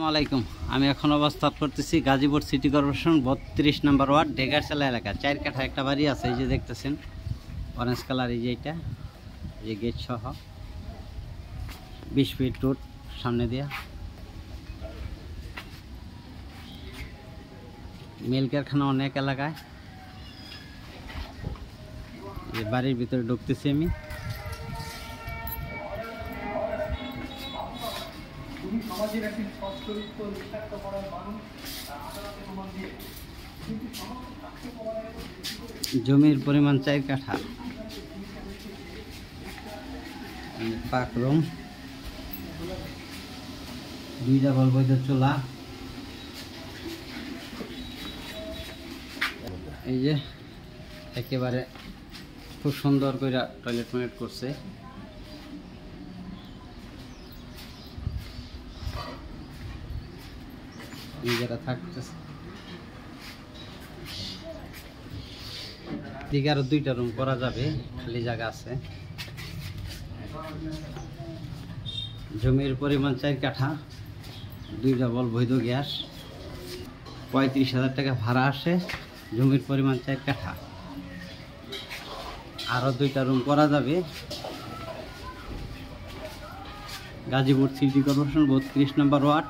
আসসালামাইকুম। আমি এখন অবস্থান করতেছি গাজীপুর সিটি কর্পোরেশন 32 নম্বর ওয়ার্ড ঢেগারচালা এলাকা। 4 কাঠা একটা বাড়ি আছে, এই যে দেখতেছেন অরেঞ্জ কালার, এই যে এটা, এই যে গেট সহ 20 ফিট রোড সামনে দিয়া, মিল কারখানা অনেক এলাকায়। এই বাড়ির ভিতরে ঢুকতেছি আমি। জমির পরিমাণ 4 কাঠা, পাক রুম, 2 ডাবল বৈধ চুলা, এই যে একেবারে খুব সুন্দর করে টয়লেট ময়লেট করছে। নিজেরা থাকতেছে, দিকে আরো 2টা রুম করা যাবে, খালি জায়গা আছে। জমির পরিমাণ 4 কাঠা, 2 ডাবল বৈধ গ্যাস, 35,000 টাকা ভাড়া আসে। জমির পরিমাণ 4 কাঠা, আরো 2টা রুম করা যাবে। গাজীপুর সিটি কর্পোরেশন 32 নম্বর ওয়ার্ড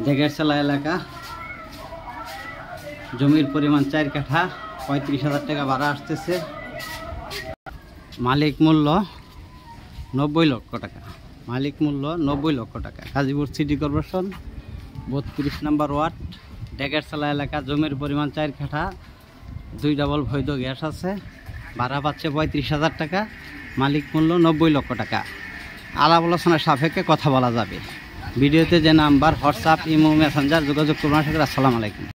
ঢেগারচালা এলাকা। জমির পরিমাণ 4 কাঠা, 35,000 টাকা ভাড়া আসতেছে। মালিক মূল্য 90 লক্ষ টাকা। মালিক মূল্য 90 লক্ষ টাকা। গাজীপুর সিটি কর্পোরেশন 32 নম্বর ওয়ার্ড ঢেগারচালা এলাকা। জমির পরিমাণ 4 কাঠা, 2 ডাবল বৈধ গ্যাস আছে। ভাড়া পাচ্ছে 35,000 টাকা। মালিক মূল্য 90 লক্ষ টাকা। আলাপ আলোচনার সাপেক্ষে কথা বলা যাবে। ভিডিওতে যে নাম্বার হোয়াটসঅ্যাপ, ইমো, মেসেঞ্জার যোগাযোগ করবেন। আসসালামু আলাইকুম।